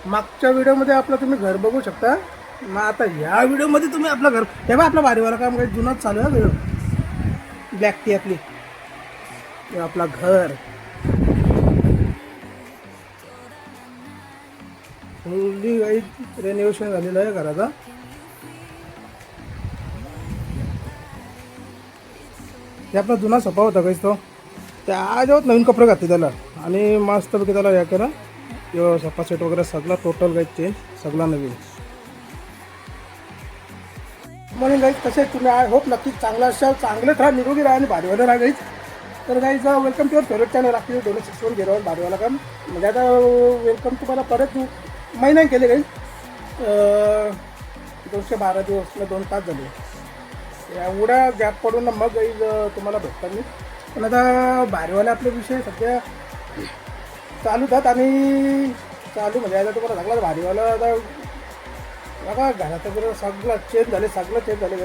मागच्या व्हिडिओमध्ये आपलं तुम्ही घर बघू शकता. मग आता ह्या व्हिडिओमध्ये तुम्ही आपलं घर तेव्हा आपला भारीवाला काम काही जुनाच चालू आहे व्हिडिओ. ब्लॅक टी आपली हे आपला घर फुल्ली काही रेनोव्हेशन झालेलं आहे घराचा. ते आपला जुना सोफा होता काहीच तो त्या जेव्हा नवीन कपडे घातले त्याला आणि मस्तपैकी त्याला हे केलं. किंवा सोफा सेट वगैरे सगळा टोटल काही चेंज सगळा नवीन. म्हणून गाईज कसे तुम्ही आय होप नक्कीच चांगला असाल, चांगले ठरा, निरोगी राहा आणि भारीवाला राहा गाईज. तर guys welcome to your favourite channel आपली 261 गेल्यावर भारीवाला काम. म्हणजे आता वेलकम तुम्हाला परत महिन्याने केले गाईज. 212 दिवस 2 तास झाले एवढ्या गॅप पडून ना मग गाईज तुम्हाला भेटतात मी. पण आता भारीवाले आपले विषय सध्या चालू आहेत आणि चालू म्हणजे आता तुम्हाला लागला भारीवाला आता बघा घराचं वगैरे सगळं चेंज झाले, सगळं चेंज झाले.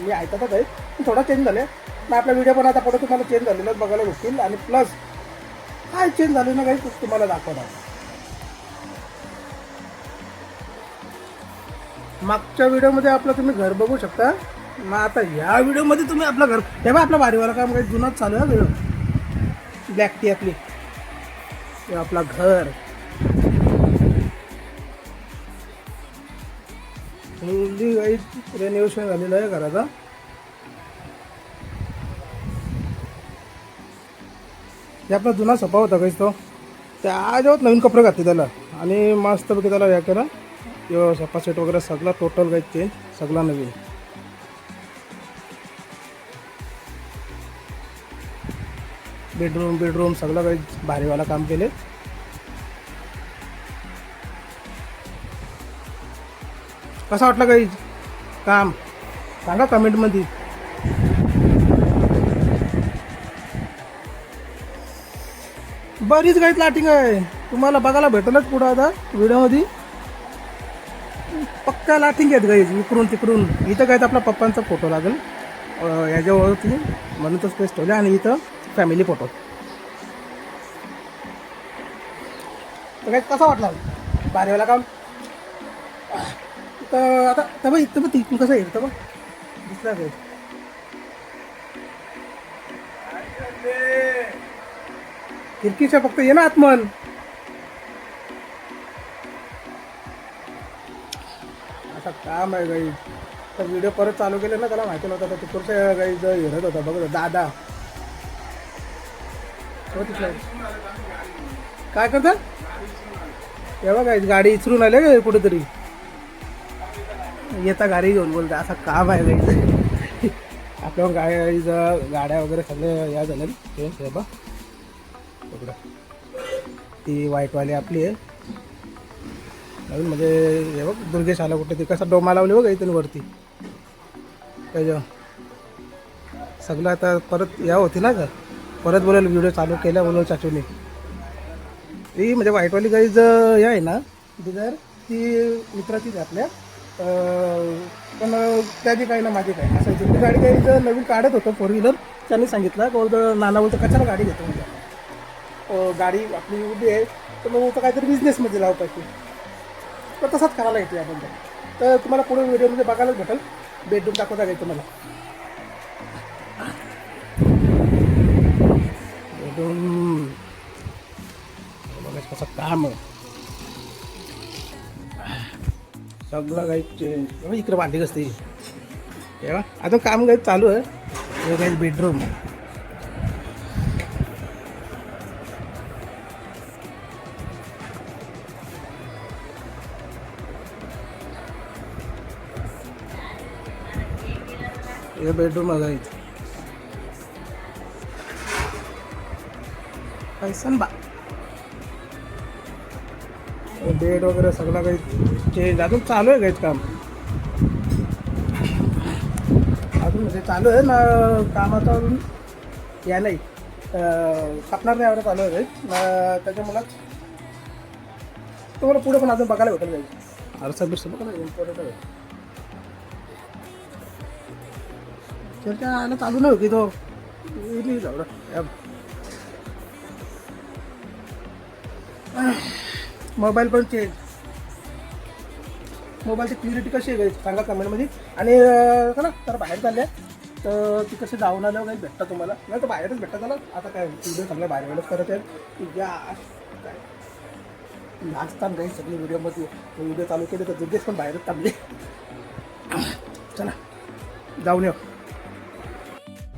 मी ऐकतच आहे थोडा चेंज झाले मग आपला व्हिडिओ पण आता पुढे तुम्हाला चेंज झालेलं बघायला भेटतील. आणि प्लस काय चेंज झाले ना काही तुम्हाला दाखवणार. मागच्या व्हिडिओमध्ये आपलं तुम्ही घर बघू शकता. मग आता ह्या व्हिडिओमध्ये तुम्ही आपलं घर तेव्हा आपला भारीवाला काम काही जुनाच चालू आहे व्हिडिओ. ब्लॅक टी आपली हे आपला घर फुल्ली काही रेनोव्हेशन झालेलं आहे घराचा. हे आपला जुना सोफा होता काहीच तो त्या जेव्हा नवीन कपडे घातले त्याला आणि मस्तपैकी त्याला हे केलं. किंवा सोफा सेट वगैरे सगळा टोटल काही चेंज सगळा नवीन. बेडरूम सगळं काही भारीवाला काम केले. कसं वाटलं काही काम सांगा कमेंटमध्ये. बरीच काही लाटिंग आहे तुम्हाला बघायला भेटलंच पुढं आता व्हिडिओमध्ये. पक्का लाटिंग आहेत गाईज इकडून तिकडून. इथं काय आपला पप्पांचा फोटो लागेल याच्यावरती म्हणून तो स्पेस ठेवला. आणि इथं फॅमिली फोटो. तर काय कसा वाटला भारीवाला काम. तर आता तर इथं मग तिथून कसं येईल तर मग दिसला काय खिडकीच्या फक्त ये ना आतमन. आता काम आहे गाई. तर व्हिडिओ परत चालू केले ना त्याला माहिती नव्हतं. तर तिकडच्या गाईज हिरत होता बघ दादा. काय करतात तेव्हा काय गाडी इचरून आले का कुठेतरी येता गाडी घेऊन बोलता. असं काम आहे गाईज. आपल्या गाड्या वगैरे सगळे या झाले हे बा इकडं. ती व्हाईटवाली आपली आहे नवीन म्हणजे हे बघ दुर्गेश आला कुठे. ती कसा डोमा लावली बघ इथून वरती त्याच्या सगळं. आता परत या होती ना का परत बोलायला व्हिडिओ चालू केला बोलवलं चाचूने. ती म्हणजे व्हाईटवाली गाईज हे आहे ना डिझायर ती मित्राचीच आहे आपल्या. पण त्याची काही ना माझी काय असायची. ती गाडी काही जर नवीन काढत होतं 4 व्हीलर त्यांनी सांगितलं बोलतं नाना बोलतं कशाला गाडी घेतो म्हणजे गाडी आपली उभी आहे तर मग बोलतं काहीतरी बिझनेसमध्ये लावू पाहिजे. तर तसाच करायला येते आपण. तर तुम्हाला पुढे व्हिडिओमध्ये बघायलाच भेटेल. बेडरूम दाखवता काय तुम्हाला. बेडरूम बघायचं कसं काम सगळं काही इकडे बांधली असते तेव्हा. आता काम काही चालू आहे. हे काही बेडरूम हे बेडरूम बघायचं पैसन बा. बेड वगैरे सगळं काही चेंज अजून चालू आहे काहीच काम. अजून म्हणजे चालू आहे ना कामाचं अजून या नाही कापणार नाही एवढं चालू आहे काही. त्याच्यामुळं तुम्हाला पुढे पण अजून बघायला भेटेल जाईल. आरसा बिरसा बघा ना इम्पॉर्टंट आहे. चर्चा आला चालू नाही होती तो मोबाईल पण चेंज. मोबाईलची क्लिअरिटी कशी आहे सांगा कमेंटमध्ये. आणि चला तर बाहेर चालले तर ती कशी जाऊन आलं काही भेटतं तुम्हाला, नाही तर बाहेरच भेटतं. चला आता काय व्हिडिओ चांगला बाहेर वेळेस करत आहे या काय नाचताना काही सगळे व्हिडिओमध्ये व्हिडिओ चालू केले तर जुगेच पण बाहेरच थांबले. चला जाऊन येऊ.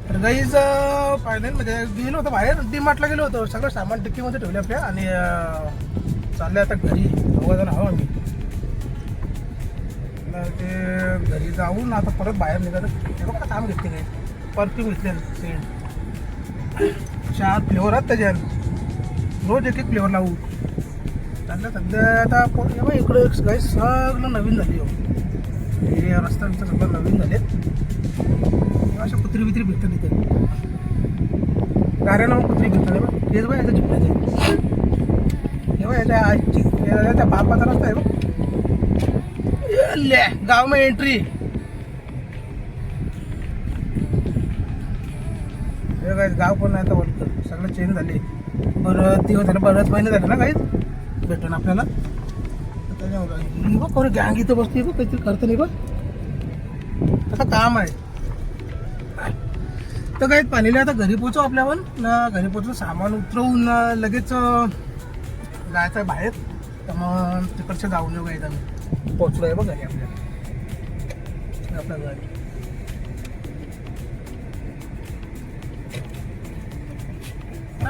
तर गाईज फायनलमध्ये गेलो होतो बाहेर, डीमार्टला गेलो होतो. सगळं सामान टिक्कीमध्ये ठेवले आपल्या आणि चालले आता घरी. 9 जण आहो आम्ही. ते घरी जाऊन आता परत बाहेर निघालं. हे बघा काम घेतले काही परफ्यूम घेतले सेंट 4 फ्लेवर आहेत त्याच्यात. रोज एक फ्लेवर लावू चाललं. सध्या आता इकडं काही सगळं नवीन झाली. हे रस्ता बिस्ता सगळं नवीन झाले. अशा कुत्री बित्री भेटतात तिथे. गाड्यानं मग कुत्री भेटतात बघ. हेच बघ याचं जिंकण्याचे हे बघ याच्या आजची त्या बापाचा रस्ता आहे बघ. गाव में एंट्री. हे काय गाव पण नाही आता वरतं सगळं चेंज झाले. बरं दिवस झालं, बरंच महिने झाले ना काहीच भेटून आपल्याला. त्याच्यामुळे बघ कोणी गँग इथं बसते बघ काहीतरी करतं नाही बघ. आता काम आहे तर काही पाणीला आता घरी पोचू आपल्यावर ना. घरी पोचून सामान उतरवून लगेच जायचं आहे बाहेर. तर मग तिकडचं जाऊन येऊ काही आम्ही पोचलो आहे बघ घरी आपल्या घरी.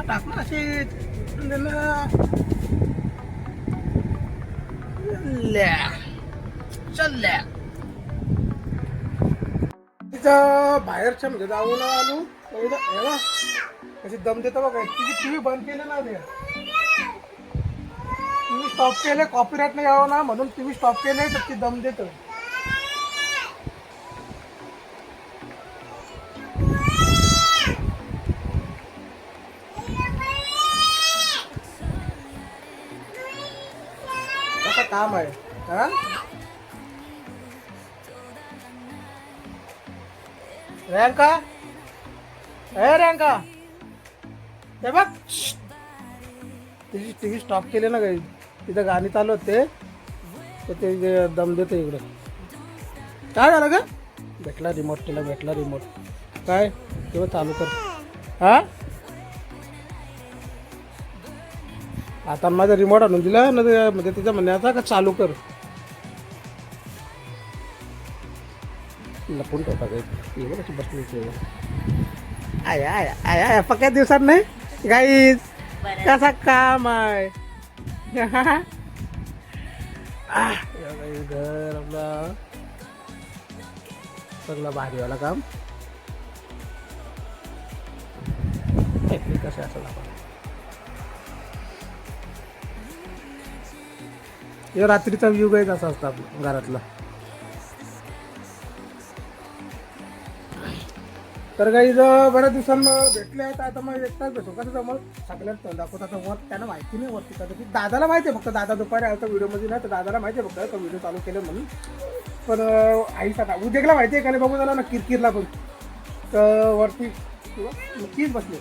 टाक ना असे चल बाहेरच्या म्हणजे जाऊन आलो. कशी दम देतो बघ. तिची टीव्ही बंद केले ना ते टीव्ही स्टॉप केले. कॉपीराईट नाही यावं ना म्हणून टीव्ही स्टॉप केले तर ती दम देतो. कसं काम आहे हा. रँका रँका हे बघ तिची टीव्ही स्टॉप केले ना काही. तिथं गाणी चालू होते तर ते दम देते इकडं. काय झालं का भेटला रिमोट. तिला भेटला रिमोट. काय तेव्हा चालू कर हा. आता माझा रिमोट आणून दिला ना म्हणजे तिचा म्हणण्याचा का चालू कर. लपून ठेवता काही कशी बसली आया आया आया आया पक्या दिवसात नाही गाईज. कसा काम आहे घर आपला सगळं भारीवाला काम. कसं असं हे रात्रीचा व्ह्यू गाईज असा असतो आपलं घरातला. तर काही बऱ्याच दिवसांना भेटले आहेत. आता मग एकटाच भेटू कसं जमल सगळ्यात दाखवत. आता वर त्यांना माहिती नाही वरती का दादाला माहिती आहे फक्त. दादा दुपारी आलता व्हिडिओमध्ये ना तर दादाला माहिती आहे फक्त व्हिडिओ चालू केलं म्हणून. पण आईचा उद्याला माहिती आहे का नाही बघू झाला ना किरकिरला पण. तर वरती नक्कीच बसले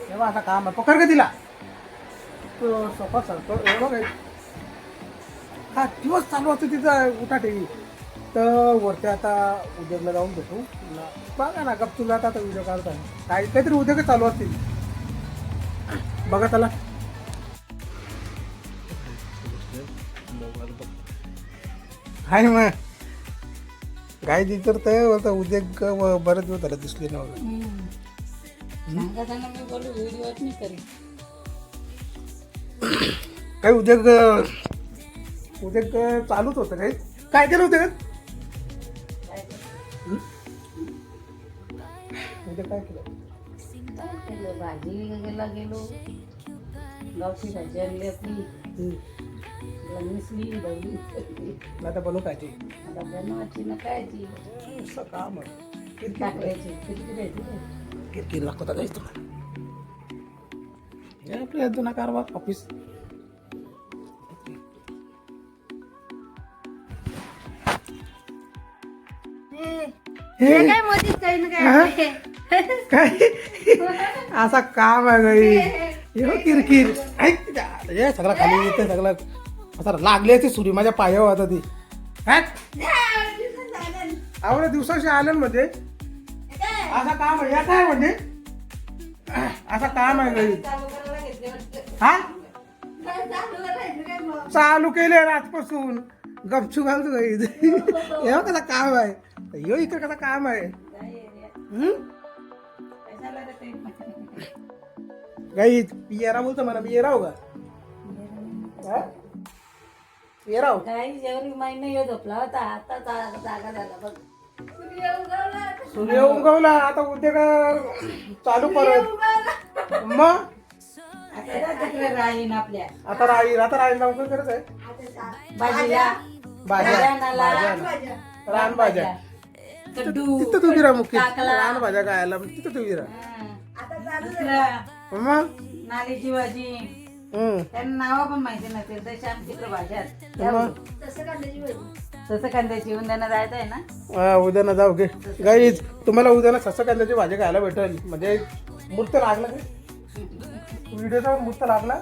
तेव्हा आता काम आहे. पकड का तिला सोफा सरतो एवढं काही हा दिवस चालू असतो तिचा उठा टीव्ही. तर वरती आता उद्योगला जाऊन भेटू बघा ना गप तुला आता व्हिडिओ काढता काहीतरी उद्योग चालू असतील बघा त्याला. हाय मग काय तर ते उद्योग बरेच दिवस झाले दिसले ना. काही उद्योग चालूच होतं. काही काय केलं होतं उद्या काय केलं. भाजीला गेलो. गावठी भाजी आणली आपली. मिसळी दवली आता बनवू कायची आता बनवायची ना कायची काम टाकायची किरकिर दाखवता काहीच तुम्हाला. आपल्या जुना कारभार ऑफिस. काय मध्येच काही ना काय काय असा काम आहे गाई हे किरकिर ऐक हे सगळं खाली येते सगळं असं लागली ती सुरी माझ्या पायावर आता ती आवडे दिवसाशी आलं मध्ये असं काम आहे या काय म्हणजे असं काम आहे गाई हा चालू केले आजपासून गपचू घालतो गाई हे कसं काम आहे यो इकडे कसं काम आहे गाई पियरा बोलतो मला पियराव का पियराव काही जेवढी महिना येत झोपला होता आता जागा झाला बघ सूर्य उगवला आता उद्या चालू परत मग राहीन आपल्या आता राहील लवकर करत आहे भाजीला भाज्या रानभाज्या कड्डू तिथं तुझी राहा मुख्य टाकला. रानभाज्या गायला तिथं तुझी राहा दुसरं मग नालीची भाजी त्यांना नाव पण माहिती नसेल तशी आमची इकडे भाज्या आहेत. मग तसं कांद्याची उंद्यानं जायचं आहे ना उद्या ना जाऊ घे गाई तुम्हाला उद्या ना सस्स कांद्याची भाजी खायला भेटेल म्हणजे मूर्त लागला व्हिडिओचा मूर्त लागला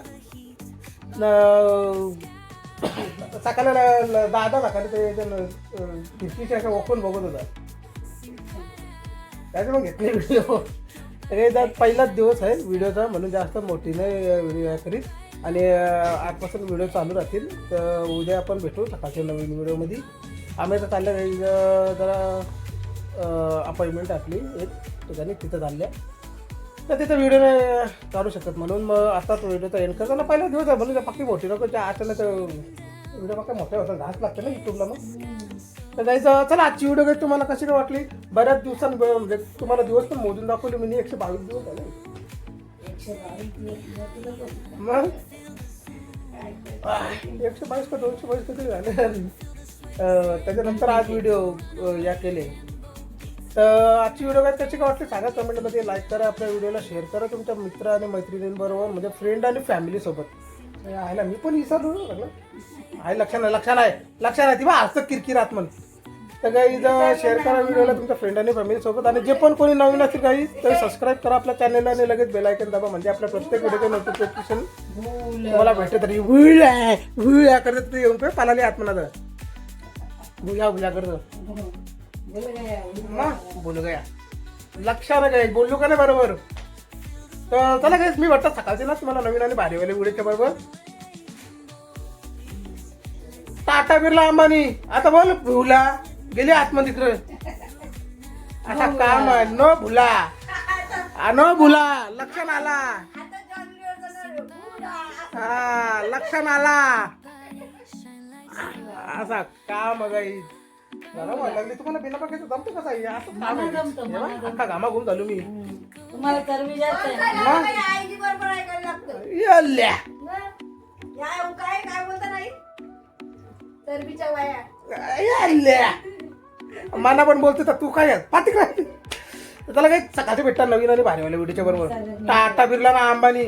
सकाळला दादा सकाळी ते खिडकीच्या अशा ओपन बघत होता त्याचे मग घेतले व्हिडिओ हे पहिलाच दिवस आहे व्हिडिओचा म्हणून जास्त मोठीने व्हिडिओ करीत आणि आजपासून व्हिडिओ चालू राहतील तर उद्या आपण भेटू सकाळच्या नवीन व्हिडिओमध्ये आम्ही आता चालल्या जरा अपॉइंटमेंट आपली एक ठिकाणी तिथं चालल्या तर तिथं व्हिडिओ नाही काढू शकत म्हणून मग आता तो व्हिडिओचा एंड करताना पहिला दिवस आहे म्हणून पक्की मोठी नको अचानक व्हिडिओ पक्का मोठ्या होता घास लागते ना युट्यूबला मग तर जायचं चला आजची व्हिडिओ काही तुम्हाला कशी काय वाटली बऱ्याच म्हणजे तुम्हाला दिवस पण मोजून दाखवले म्हणजे 122 दिवस झाले मग 122 का 222 कधी झाले त्याच्यानंतर आज व्हिडिओ या केले तर आजची व्हिडिओ काय कशी काय वाटली सांगा कमेंटमध्ये लाईक करा आपल्या व्हिडिओला शेअर करा तुमच्या मित्र आणि मैत्रिणींबरोबर म्हणजे फ्रेंड आणि फॅमिलीसोबत आहे ना मी पण विसरलो आहे लक्षात आहे ती बा असं किरकिर आत्मन तर काही शेअर करा व्हिडिओला तुमच्या फ्रेंड आणि फॅमिलीसोबत आणि जे पण कोणी नवीन असतील काही तर सबस्क्राईब करा आपल्या चॅनलला आणि लगेच बेल आयकॉन दाबा म्हणजे आपल्या प्रत्येक व्हिडिओचे नोटिफिकेशन तुम्हाला भेटते तरी भुळ्या करत येऊन काय पालाली आत्मना भुया करतो बोलू गया लक्षात काय बोललो का नाही बरोबर तर चला काय मी वाटतं सकाळचे ना तुम्हाला नवीन आणि भारीवाले व्हिडिओच्या बरोबर टाटा बिर्ला अंबानी आता बोल भुला गेले आतमध्ये तिकडे आता काम आहे नो भुला लक्षण आला हा लक्षण आला असा काम गाई लागली तुम्हाला बिना बघायचं जमतो कसा असं काम आहे अख्खा घामा घेऊन झालो मी तुम्हाला चरबी जास्त आहे माना पण बोलते तर तू काय पाठी काय त्याला काही सकाळचे भेटतात नवीन आणि भारीवाल्या व्हिडिओच्या बरोबर टाटा बिर्ला ना अंबानी